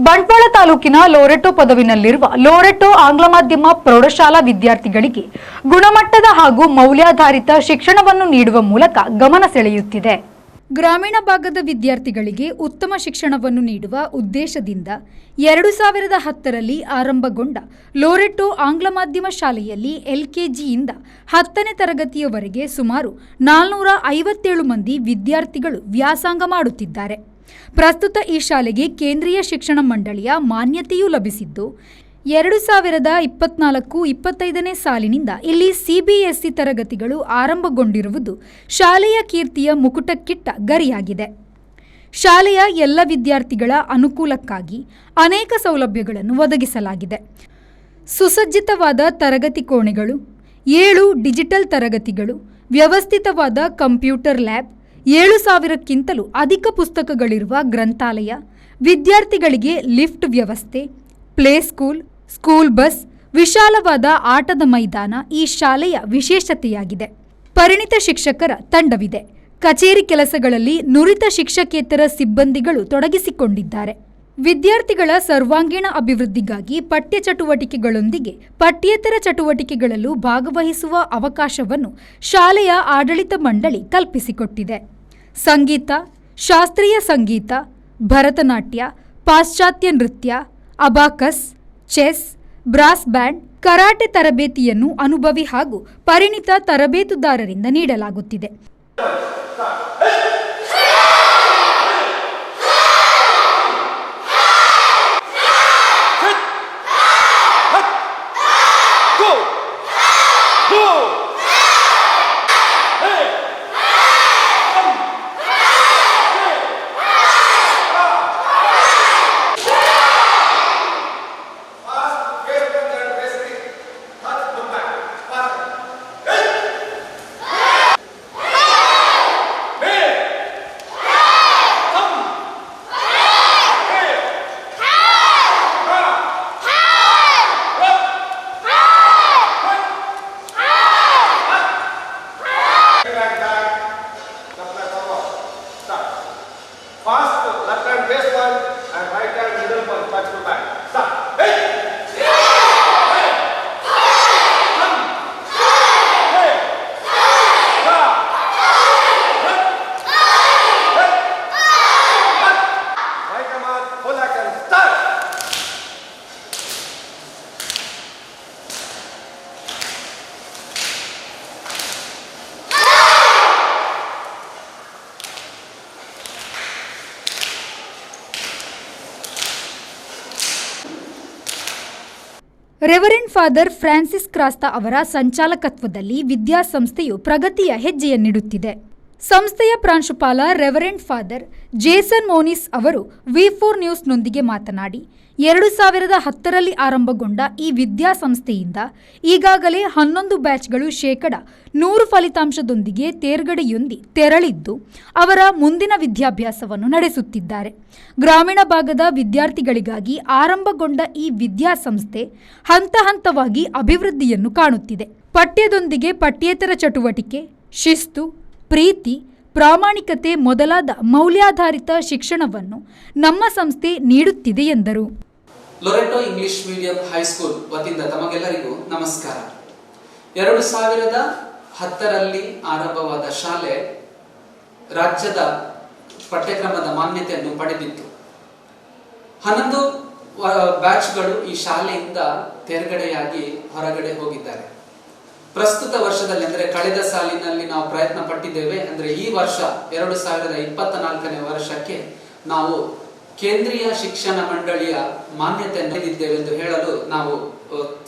ಬಂಟ್ವಾಳ ತಾಲೂಕಿನ ಲೋರೆಟೋ ಪದವಿನಲ್ಲಿರುವ ಲೋರೆಟೋ ಆಂಗ್ಲ ಮಾಧ್ಯಮ ಪ್ರೌಢಶಾಲಾ ವಿದ್ಯಾರ್ಥಿಗಳಿಗೆ ಗುಣಮಟ್ಟದ ಹಾಗೂ ಮೌಲ್ಯಾಧಾರಿತ ಶಿಕ್ಷಣವನ್ನು ನೀಡುವ ಮೂಲಕ ಗಮನ ಸೆಳೆಯುತ್ತಿದೆ. ಗ್ರಾಮೀಣ ಭಾಗದ ವಿದ್ಯಾರ್ಥಿಗಳಿಗೆ ಉತ್ತಮ ಶಿಕ್ಷಣವನ್ನು ನೀಡುವ ಉದ್ದೇಶದಿಂದ 2010ರಲ್ಲಿ ಆರಂಭಗೊಂಡ ಲೋರೆಟೋ ಆಂಗ್ಲ ಮಾಧ್ಯಮ ಶಾಲೆಯಲ್ಲಿ LKGಯಿಂದ 10ನೇ ತರಗತಿಯವರೆಗೆ ಸುಮಾರು 457 ಮಂದಿ ವಿದ್ಯಾರ್ಥಿಗಳು ವ್ಯಾಸಂಗ ಮಾಡುತ್ತಿದ್ದಾರೆ. ಪ್ರಸ್ತುತ ಈ ಶಾಲೆಗೆ ಕೇಂದ್ರೀಯ ಶಿಕ್ಷಣ ಮಂಡಳಿಯ ಮಾನ್ಯತೆಯೂ ಲಭಿಸಿದ್ದು 2024-25ನೇ ಸಾಲಿನಿಂದ ಇಲ್ಲಿ CBSE ತರಗತಿಗಳು ಆರಂಭಗೊಂಡಿರುವುದು ಶಾಲೆಯ ಕೀರ್ತಿಯ ಮುಕುಟಕ್ಕಿಟ್ಟ ಗರಿಯಾಗಿದೆ. ಶಾಲೆಯ ಎಲ್ಲ ವಿದ್ಯಾರ್ಥಿಗಳ ಅನುಕೂಲಕ್ಕಾಗಿ ಅನೇಕ ಸೌಲಭ್ಯಗಳನ್ನು ಒದಗಿಸಲಾಗಿದೆ. ಸುಸಜ್ಜಿತವಾದ ತರಗತಿ ಕೋಣೆಗಳು, 7 ಡಿಜಿಟಲ್ ತರಗತಿಗಳು, ವ್ಯವಸ್ಥಿತವಾದ ಕಂಪ್ಯೂಟರ್ ಲ್ಯಾಬ್, 7,000ಕ್ಕಿಂತಲೂ ಅಧಿಕ ಪುಸ್ತಕಗಳಿರುವ ಗ್ರಂಥಾಲಯ, ವಿದ್ಯಾರ್ಥಿಗಳಿಗೆ ಲಿಫ್ಟ್ ವ್ಯವಸ್ಥೆ, ಪ್ಲೇ ಸ್ಕೂಲ್, ಸ್ಕೂಲ್ ಬಸ್, ವಿಶಾಲವಾದ ಆಟದ ಮೈದಾನ ಈ ಶಾಲೆಯ ವಿಶೇಷತೆಯಾಗಿದೆ. ಪರಿಣಿತ ಶಿಕ್ಷಕರ ತಂಡವಿದೆ. ಕಚೇರಿ ಕೆಲಸಗಳಲ್ಲಿ ನುರಿತ ಶಿಕ್ಷಕೇತರ ಸಿಬ್ಬಂದಿಗಳು ತೊಡಗಿಸಿಕೊಂಡಿದ್ದಾರೆ. ವಿದ್ಯಾರ್ಥಿಗಳ ಸರ್ವಾಂಗೀಣ ಅಭಿವೃದ್ಧಿಗಾಗಿ ಪಠ್ಯ ಚಟುವಟಿಕೆಗಳೊಂದಿಗೆ ಪಠ್ಯೇತರ ಚಟುವಟಿಕೆಗಳಲ್ಲೂ ಭಾಗವಹಿಸುವ ಅವಕಾಶವನ್ನು ಶಾಲೆಯ ಆಡಳಿತ ಮಂಡಳಿ ಕಲ್ಪಿಸಿಕೊಟ್ಟಿದೆ. ಸಂಗೀತ, ಶಾಸ್ತ್ರೀಯ ಸಂಗೀತ, ಭರತನಾಟ್ಯ, ಪಾಶ್ಚಾತ್ಯ ನೃತ್ಯ, abacus, chess, brass band, karate ತರಬೇತಿಯನ್ನು ಅನುಭವಿ ಹಾಗೂ ಪರಿಣಿತ ತರಬೇತುದಾರರಿಂದ ನೀಡಲಾಗುತ್ತಿದೆ. Fast left hand base one and right hand middle one. Touch to back. Start. Hey. Hey. Come. Hey. Ra. Hey. Right command. Full action. Start. Reverend father Francis Crasta ಅವರ ಸಂಚಾಲಕತ್ವದಲ್ಲಿ ವಿದ್ಯಾಸಂಸ್ಥೆಯು ಪ್ರಗತಿಯ ಹೆಜ್ಜೆಯನ್ನಿಡುತ್ತಿದೆ. ಸಂಸ್ಥೆಯ ಪ್ರಾಂಶುಪಾಲ reverend father Jason Monis ಅವರು V4 ನ್ಯೂಸ್ನೊಂದಿಗೆ ಮಾತನಾಡಿ 2010ರಲ್ಲಿ ಆರಂಭಗೊಂಡ ಈ ವಿದ್ಯಾಸಂಸ್ಥೆಯಿಂದ ಈಗಾಗಲೇ 11 ಬ್ಯಾಚ್ಗಳು 100% ಫಲಿತಾಂಶದೊಂದಿಗೆ ತೇರ್ಗಡೆಯೊಂದಿ ತೆರಳಿದ್ದು ಅವರ ಮುಂದಿನ ವಿದ್ಯಾಭ್ಯಾಸವನ್ನು ನಡೆಸುತ್ತಿದ್ದಾರೆ. ಗ್ರಾಮೀಣ ಭಾಗದ ವಿದ್ಯಾರ್ಥಿಗಳಿಗಾಗಿ ಆರಂಭಗೊಂಡ ಈ ವಿದ್ಯಾಸಂಸ್ಥೆ ಹಂತ ಹಂತವಾಗಿ ಅಭಿವೃದ್ಧಿಯನ್ನು ಕಾಣುತ್ತಿದೆ. ಪಠ್ಯದೊಂದಿಗೆ ಪಠ್ಯೇತರ ಚಟುವಟಿಕೆ, ಶಿಸ್ತು, ಪ್ರೀತಿ, ಪ್ರಾಮಾಣಿಕತೆ ಮೊದಲಾದ ಮೌಲ್ಯಾಧಾರಿತ ಶಿಕ್ಷಣವನ್ನು ನಮ್ಮ ಸಂಸ್ಥೆ ನೀಡುತ್ತಿದೆ ಎಂದರು. ಲೊರೆಟೋ ಇಂಗ್ಲಿಷ್ ಮೀಡಿಯಂ ಹೈಸ್ಕೂಲ್ ವತಿಯಿಂದ ತಮಗೆಲ್ಲರಿಗೂ ನಮಸ್ಕಾರ. 2010ರಲ್ಲಿ ಆರಂಭವಾದ ಶಾಲೆ ರಾಜ್ಯದ ಪಠ್ಯಕ್ರಮದ ಮಾನ್ಯತೆಯನ್ನು ಪಡೆದಿತ್ತು. 11 ಬ್ಯಾಚ್ಗಳು ಈ ಶಾಲೆಯಿಂದ ತೇರ್ಗಡೆಯಾಗಿ ಹೊರಗಡೆ ಹೋಗಿದ್ದಾರೆ. ಪ್ರಸ್ತುತ ವರ್ಷದಲ್ಲಿ ಅಂದರೆ ಕಳೆದ ಸಾಲಿನಲ್ಲಿ ನಾವು ಪ್ರಯತ್ನ ಪಟ್ಟಿದ್ದೇವೆ. ಅಂದರೆ ಈ ವರ್ಷ 2024ನೇ ವರ್ಷಕ್ಕೆ ನಾವು ಕೇಂದ್ರೀಯ ಶಿಕ್ಷಣ ಮಂಡಳಿಯ ಮಾನ್ಯತೆಯನ್ನು ಪಡೆದಿದ್ದೇವೆ ಎಂದು ಹೇಳಲು ನಾವು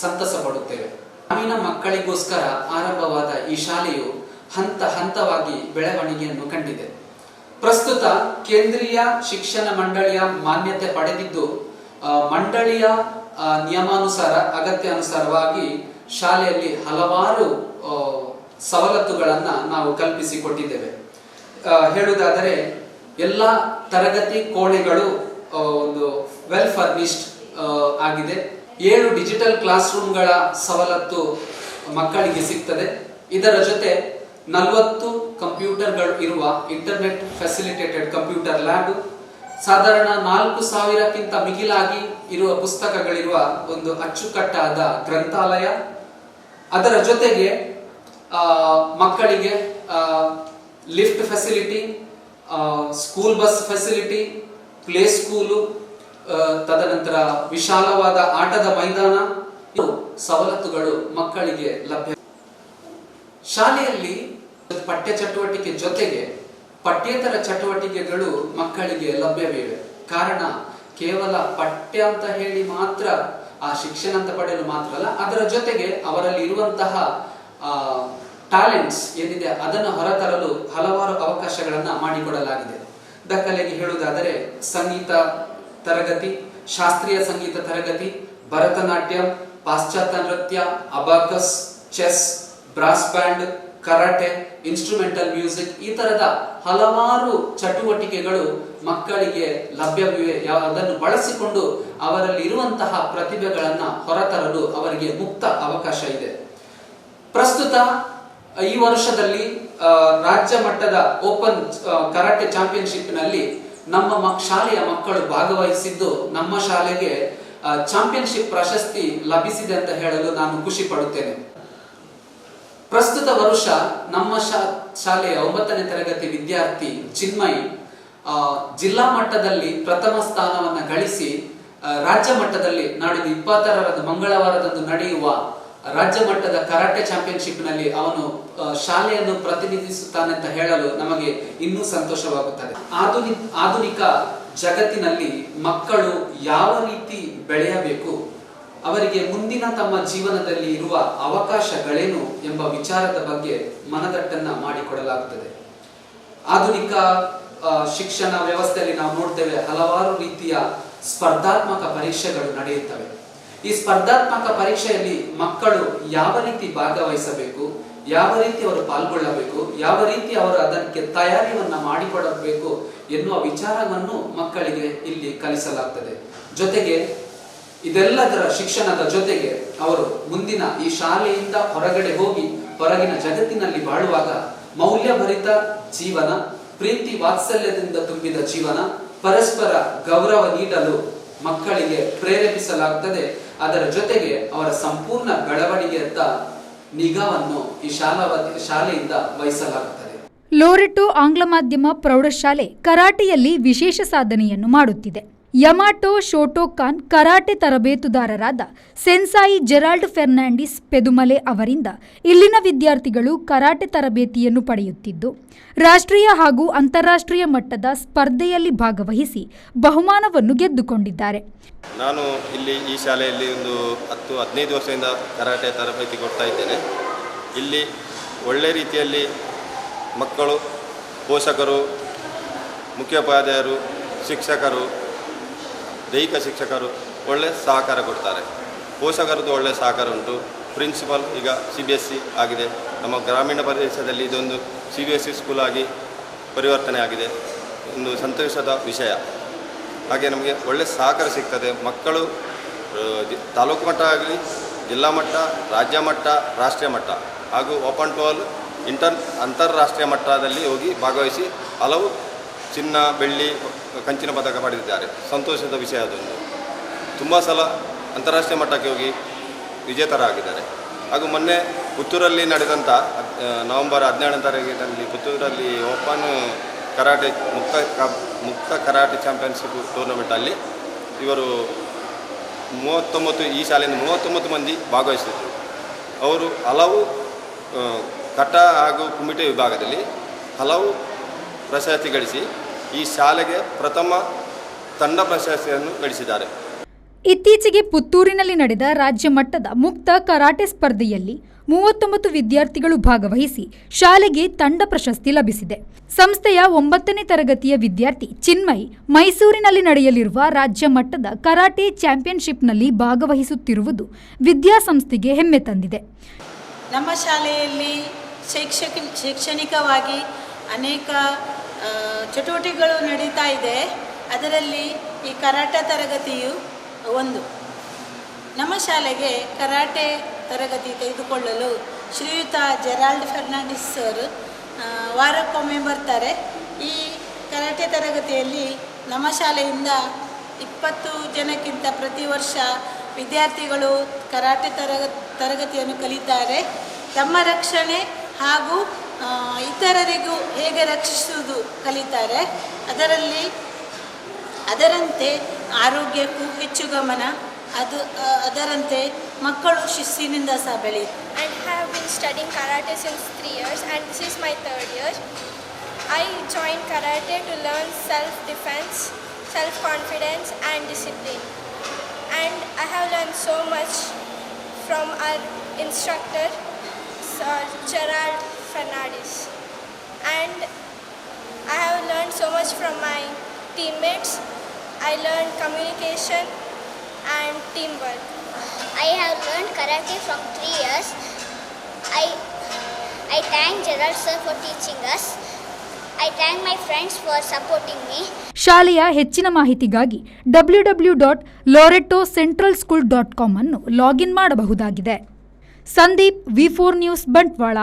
ಸಂತಸ ಪಡುತ್ತೇವೆ. ಗ್ರಾಮೀಣ ಮಕ್ಕಳಿಗೋಸ್ಕರ ಆರಂಭವಾದ ಈ ಶಾಲೆಯು ಹಂತ ಹಂತವಾಗಿ ಬೆಳವಣಿಗೆಯನ್ನು ಕಂಡಿದೆ. ಪ್ರಸ್ತುತ ಕೇಂದ್ರೀಯ ಶಿಕ್ಷಣ ಮಂಡಳಿಯ ಮಾನ್ಯತೆ ಪಡೆದಿದ್ದು ಮಂಡಳಿಯ ನಿಯಮಾನುಸಾರ ಅಗತ್ಯಾನುಸಾರವಾಗಿ ಶಾಲೆಯಲ್ಲಿ ಹಲವಾರು ಸವಲತ್ತುಗಳನ್ನು ನಾವು ಕಲ್ಪಿಸಿಕೊಟ್ಟಿದ್ದೇವೆ. ಹೇಳುವುದಾದರೆ ಎಲ್ಲ ತರಗತಿ ಕೋಣೆಗಳು ಒಂದು ವೆಲ್ ಫರ್ನಿಶ್ಡ್ ಆಗಿದೆ. 7 ಡಿಜಿಟಲ್ ಕ್ಲಾಸ್ ರೂಮ್ಗಳ ಸವಲತ್ತು ಮಕ್ಕಳಿಗೆ ಸಿಗ್ತದೆ. ಇದರ ಜೊತೆ 40 ಕಂಪ್ಯೂಟರ್ಗಳು ಇರುವ ಇಂಟರ್ನೆಟ್ ಫೆಸಿಲಿಟೇಟೆಡ್ ಕಂಪ್ಯೂಟರ್ ಲ್ಯಾಬ್, ಸಾಧಾರಣ 4,000ಕ್ಕಿಂತ ಮಿಗಿಲಾಗಿ ಇರುವ ಪುಸ್ತಕಗಳಿರುವ ಒಂದು ಅಚ್ಚುಕಟ್ಟಾದ ಗ್ರಂಥಾಲಯ. ಅದರ ಜೊತೆಗೆ ಮಕ್ಕಳಿಗೆ lift facility, school bus facility, play school, ತದನಂತರ ವಿಶಾಲವಾದ ಆಟದ ಮೈದಾನ, ಸವಲತ್ತುಗಳು ಮಕ್ಕಳಿಗೆ ಲಭ್ಯ. ಶಾಲೆಯಲ್ಲಿ ಪಠ್ಯ ಚಟುವಟಿಕೆ ಜೊತೆಗೆ ಪಠ್ಯೇತರ ಚಟುವಟಿಕೆಗಳು ಮಕ್ಕಳಿಗೆ ಲಭ್ಯವಿವೆ. ಕಾರಣ ಕೇವಲ ಪಠ್ಯ ಅಂತ ಹೇಳಿ ಮಾತ್ರ ಆ ಶಿಕ್ಷಣ ಅಂತ ಪಡೆಯಲು ಮಾತ್ರ ಅಲ್ಲ, ಅದರ ಜೊತೆಗೆ ಅವರಲ್ಲಿ ಇರುವಂತಹ ಟ್ಯಾಲೆಂಟ್ಸ್ ಏನಿದೆ ಅದನ್ನು ಹೊರತರಲು ಹಲವಾರು ಅವಕಾಶಗಳನ್ನ ಮಾಡಿಕೊಡಲಾಗಿದೆ. ದಾಖಲೆಗೆ ಹೇಳುವುದಾದರೆ ಸಂಗೀತ ತರಗತಿ, ಶಾಸ್ತ್ರೀಯ ಸಂಗೀತ ತರಗತಿ, ಭರತನಾಟ್ಯ, ಪಾಶ್ಚಾತ್ಯ ನೃತ್ಯ, abacus, chess, brass band, karate, instrumental music, ಈ ತರದ ಹಲವಾರು ಚಟುವಟಿಕೆಗಳು ಮಕ್ಕಳಿಗೆ ಲಭ್ಯವಿವೆ. ಅದನ್ನು ಬಳಸಿಕೊಂಡು ಅವರಲ್ಲಿ ಇರುವಂತಹ ಪ್ರತಿಭೆಗಳನ್ನ ಹೊರತರಲು ಅವರಿಗೆ ಮುಕ್ತ ಅವಕಾಶ ಇದೆ. ಪ್ರಸ್ತುತ ಈ ವರ್ಷದಲ್ಲಿ ರಾಜ್ಯ ಮಟ್ಟದ ಓಪನ್ ಕರಾಟೆ ಚಾಂಪಿಯನ್ಶಿಪ್ ನಲ್ಲಿ ನಮ್ಮ ಶಾಲೆಯ ಮಕ್ಕಳು ಭಾಗವಹಿಸಿದ್ದು ನಮ್ಮ ಶಾಲೆಗೆ ಚಾಂಪಿಯನ್ಶಿಪ್ ಪ್ರಶಸ್ತಿ ಲಭಿಸಿದೆ ಅಂತ ಹೇಳಲು ನಾನು ಖುಷಿ ಪಡುತ್ತೇನೆ. ಪ್ರಸ್ತುತ ವರ್ಷ ನಮ್ಮ ಶಾಲೆಯ 9ನೇ ತರಗತಿ ವಿದ್ಯಾರ್ಥಿ ಚಿನ್ಮಯಿ ಜಿಲ್ಲಾ ಮಟ್ಟದಲ್ಲಿ ಪ್ರಥಮ ಸ್ಥಾನವನ್ನ ಗಳಿಸಿ ರಾಜ್ಯ ಮಟ್ಟದಲ್ಲಿ ನಾಡಿದ್ದು 20ರಂದು ಮಂಗಳವಾರದಂದು ನಡೆಯುವ ರಾಜ್ಯ ಮಟ್ಟದ ಕರಾಟೆ ಚಾಂಪಿಯನ್ಶಿಪ್ ನಲ್ಲಿ ಅವನು ಶಾಲೆಯನ್ನು ಪ್ರತಿನಿಧಿಸುತ್ತಾನೆ ಅಂತ ಹೇಳಲು ನಮಗೆ ಇನ್ನೂ ಸಂತೋಷವಾಗುತ್ತದೆ. ಆಧುನಿಕ ಜಗತ್ತಿನಲ್ಲಿ ಮಕ್ಕಳು ಯಾವ ರೀತಿ ಬೆಳೆಯಬೇಕು, ಅವರಿಗೆ ಮುಂದಿನ ತಮ್ಮ ಜೀವನದಲ್ಲಿ ಇರುವ ಅವಕಾಶಗಳೇನು ಎಂಬ ವಿಚಾರದ ಬಗ್ಗೆ ಮನದಟ್ಟನ್ನ ಮಾಡಿಕೊಡಲಾಗುತ್ತದೆ. ಆಧುನಿಕ ಶಿಕ್ಷಣ ವ್ಯವಸ್ಥೆಯಲ್ಲಿ ನಾವು ನೋಡ್ತೇವೆ, ಹಲವಾರು ರೀತಿಯ ಸ್ಪರ್ಧಾತ್ಮಕ ಪರೀಕ್ಷೆಗಳು ನಡೆಯುತ್ತವೆ. ಈ ಸ್ಪರ್ಧಾತ್ಮಕ ಪರೀಕ್ಷೆಯಲ್ಲಿ ಮಕ್ಕಳು ಯಾವ ರೀತಿ ಭಾಗವಹಿಸಬೇಕು, ಯಾವ ರೀತಿ ಅವರು ಪಾಲ್ಗೊಳ್ಳಬೇಕು, ಯಾವ ರೀತಿ ಅವರು ಅದಕ್ಕೆ ತಯಾರಿಯನ್ನ ಮಾಡಿಕೊಡಬೇಕು ಎನ್ನುವ ವಿಚಾರವನ್ನು ಮಕ್ಕಳಿಗೆ ಇಲ್ಲಿ ಕಲಿಸಲಾಗ್ತದೆ. ಜೊತೆಗೆ ಇದೆಲ್ಲದರ ಶಿಕ್ಷಣದ ಜೊತೆಗೆ ಅವರು ಮುಂದಿನ ಈ ಶಾಲೆಯಿಂದ ಹೊರಗಡೆ ಹೋಗಿ ಹೊರಗಿನ ಜಗತ್ತಿನಲ್ಲಿ ಬಾಳುವಾಗ ಮೌಲ್ಯಭರಿತ ಜೀವನ, ಪ್ರೀತಿ ವಾತ್ಸಲ್ಯದಿಂದ ತುಂಬಿದ ಜೀವನ, ಪರಸ್ಪರ ಗೌರವ ನೀಡಲು ಮಕ್ಕಳಿಗೆ ಪ್ರೇರೇಪಿಸಲಾಗುತ್ತದೆ. ಅದರ ಜೊತೆಗೆ ಅವರ ಸಂಪೂರ್ಣ ಬೆಳವಣಿಗೆಯತ್ತ ನಿಗಾವನ್ನು ಈ ಶಾಲೆಯಿಂದ ವಹಿಸಲಾಗುತ್ತದೆ. ಲೋರೆಟೋ ಆಂಗ್ಲ ಮಾಧ್ಯಮ ಪ್ರೌಢಶಾಲೆ ಕರಾಟೆಯಲ್ಲಿ ವಿಶೇಷ ಸಾಧನೆಯನ್ನು ಮಾಡುತ್ತಿದೆ. ಯಮಾಟೋ ಶೋಟೋಕಾನ್ ಕರಾಟೆ ತರಬೇತುದಾರರಾದ ಸೆನ್ಸಾಯಿ ಜೆರಾಲ್ಡ್ ಫೆರ್ನಾಂಡಿಸ್ ಪೆದುಮಲೆ ಅವರಿಂದ ಇಲ್ಲಿನ ವಿದ್ಯಾರ್ಥಿಗಳು ಕರಾಟೆ ತರಬೇತಿಯನ್ನು ಪಡೆಯುತ್ತಿದ್ದು, ರಾಷ್ಟ್ರೀಯ ಹಾಗೂ ಅಂತಾರಾಷ್ಟ್ರೀಯ ಮಟ್ಟದ ಸ್ಪರ್ಧೆಯಲ್ಲಿ ಭಾಗವಹಿಸಿ ಬಹುಮಾನವನ್ನು ಗೆದ್ದುಕೊಂಡಿದ್ದಾರೆ. ನಾನು ಇಲ್ಲಿ ಈ ಶಾಲೆಯಲ್ಲಿ ಒಂದು 10-15 ವರ್ಷದಿಂದ ಕರಾಟೆ ತರಬೇತಿ ಕೊಡ್ತಾ ಇದ್ದೇನೆ. ಇಲ್ಲಿ ಒಳ್ಳೆ ರೀತಿಯಲ್ಲಿ ಮಕ್ಕಳು, ಪೋಷಕರು, ಮುಖ್ಯೋಪಾಧ್ಯಾಯರು, ಶಿಕ್ಷಕರು, ದೈಹಿಕ ಶಿಕ್ಷಕರು ಒಳ್ಳೆ ಸಹಕಾರ ಕೊಡ್ತಾರೆ. ಪೋಷಕರದ್ದು ಒಳ್ಳೆ ಸಹಕಾರ ಉಂಟು. ಪ್ರಿನ್ಸಿಪಲ್ ಈಗ CBSE ಆಗಿದೆ. ನಮ್ಮ ಗ್ರಾಮೀಣ ಪ್ರದೇಶದಲ್ಲಿ ಇದೊಂದು CBSE ಸ್ಕೂಲ್ ಆಗಿ ಪರಿವರ್ತನೆ ಆಗಿದೆ. ಒಂದು ಸಂತೋಷದ ವಿಷಯ. ಹಾಗೆ ನಮಗೆ ಒಳ್ಳೆ ಸಹಕಾರ ಸಿಗ್ತದೆ. ಮಕ್ಕಳು ತಾಲೂಕು ಮಟ್ಟ ಆಗಲಿ, ಜಿಲ್ಲಾ ಮಟ್ಟ, ರಾಜ್ಯ ಮಟ್ಟ, ರಾಷ್ಟ್ರೀಯ ಮಟ್ಟ ಹಾಗೂ ಓಪನ್ ಟು ಆಲ್ ಅಂತಾರಾಷ್ಟ್ರೀಯ ಮಟ್ಟದಲ್ಲಿ ಹೋಗಿ ಭಾಗವಹಿಸಿ ಹಲವು ಚಿನ್ನ, ಬೆಳ್ಳಿ, ಕಂಚಿನ ಪದಕ ಪಡೆದಿದ್ದಾರೆ. ಸಂತೋಷದ ವಿಷಯ ಅದೊಂದು. ತುಂಬ ಸಲ ಅಂತಾರಾಷ್ಟ್ರೀಯ ಮಟ್ಟಕ್ಕೆ ಹೋಗಿ ವಿಜೇತರಾಗಿದ್ದಾರೆ. ಹಾಗೂ ಮೊನ್ನೆ ಪುತ್ತೂರಲ್ಲಿ ನಡೆದಂಥ ನವೆಂಬರ್ 17ನೇ ತಾರೀಕಿನಲ್ಲಿ ಪುತ್ತೂರಲ್ಲಿ ಓಪನ್ ಕರಾಟೆ ಮುಕ್ತ ಕರಾಟೆ ಚಾಂಪಿಯನ್ಶಿಪ್ ಟೂರ್ನಮೆಂಟಲ್ಲಿ ಇವರು 39 ಈ ಶಾಲೆಯಿಂದ 39 ಮಂದಿ ಭಾಗವಹಿಸಿದರು. ಅವರು ಹಲವು ಕಟ ಹಾಗೂ ಕುಮಿಟೆ ವಿಭಾಗದಲ್ಲಿ ಹಲವು ಪ್ರಶಸ್ತಿ ಗಳಿಸಿ ಈ ಶಾಲೆಗೆ ಪ್ರಥಮ ತಂಡ ಪ್ರಶಸ್ತಿಯನ್ನು ಗಳಿಸಿದ್ದಾರೆ. ಇತ್ತೀಚೆಗೆ ಪುತ್ತೂರಿನಲ್ಲಿ ನಡೆದ ರಾಜ್ಯ ಮಟ್ಟದ ಮುಕ್ತ ಕರಾಟೆ ಸ್ಪರ್ಧೆಯಲ್ಲಿ 39 ವಿದ್ಯಾರ್ಥಿಗಳು ಭಾಗವಹಿಸಿ ಶಾಲೆಗೆ ತಂಡ ಪ್ರಶಸ್ತಿ ಲಭಿಸಿದೆ. ಸಂಸ್ಥೆಯ 9ನೇ ತರಗತಿಯ ವಿದ್ಯಾರ್ಥಿ ಚಿನ್ಮಯ್ ಮೈಸೂರಿನಲ್ಲಿ ನಡೆಯಲಿರುವ ರಾಜ್ಯ ಮಟ್ಟದ ಕರಾಟೆ ಚಾಂಪಿಯನ್ಶಿಪ್ನಲ್ಲಿ ಭಾಗವಹಿಸುತ್ತಿರುವುದು ವಿದ್ಯಾಸಂಸ್ಥೆಗೆ ಹೆಮ್ಮೆ ತಂದಿದೆ. ನಮ್ಮ ಶಾಲೆಯಲ್ಲಿ ಶೈಕ್ಷಣಿಕವಾಗಿ ಅನೇಕ ಚಟುವಟಿಕೆಗಳು ನಡೀತಾ ಇದೆ. ಅದರಲ್ಲಿ ಈ ಕರಾಟೆ ತರಗತಿಯು ಒಂದು. ನಮ್ಮ ಶಾಲೆಗೆ ಕರಾಟೆ ತರಗತಿ ತೆಗೆದುಕೊಳ್ಳಲು ಶ್ರೀಯುತ ಜೆರಾಲ್ಡ್ ಫೆರ್ನಾಂಡಿಸ್ ಸರ್ ವಾರಕ್ಕೊಮ್ಮೆ ಬರ್ತಾರೆ. ಈ ಕರಾಟೆ ತರಗತಿಯಲ್ಲಿ ನಮ್ಮ ಶಾಲೆಯಿಂದ 20 ಜನಕ್ಕಿಂತ ಪ್ರತಿ ವರ್ಷ ವಿದ್ಯಾರ್ಥಿಗಳು ಕರಾಟೆ ತರಗತಿಯನ್ನು ಕಲಿತಾರೆ. ತಮ್ಮ ರಕ್ಷಣೆ ಹಾಗೂ ಇತರರಿಗೂ ಹೇಗೆ ರಕ್ಷಿಸುವುದು ಕಲಿತಾರೆ. ಅದರಂತೆ ಆರೋಗ್ಯಕ್ಕೂ ಹೆಚ್ಚು ಗಮನ, ಅದರಂತೆ ಮಕ್ಕಳು ಶಿಸ್ತಿನಿಂದ ಸಹ ಬೆಳೆಯುತ್ತಾರೆ. And have been studying karate since 3 years and this is my 3rd year. I joined karate to learn self-defense, self-confidence and discipline. And I have learned so much from our instructor, Sir Gerald Fernandez. And I have learned so much from my teammates. I learned communication and teamwork. I have learned karate from 3 years. I thank Gerald sir for teaching us. I thank my friends for supporting me. ಶಾಲೆಯ ಹೆಚ್ಚಿನ ಮಾಹಿತಿಗಾಗಿ www.lorettocentralschool.com ಅನ್ನು login ಮಾಡಬಹುದಾಗಿದೆ. Sandeep, V4 news, Bantwal.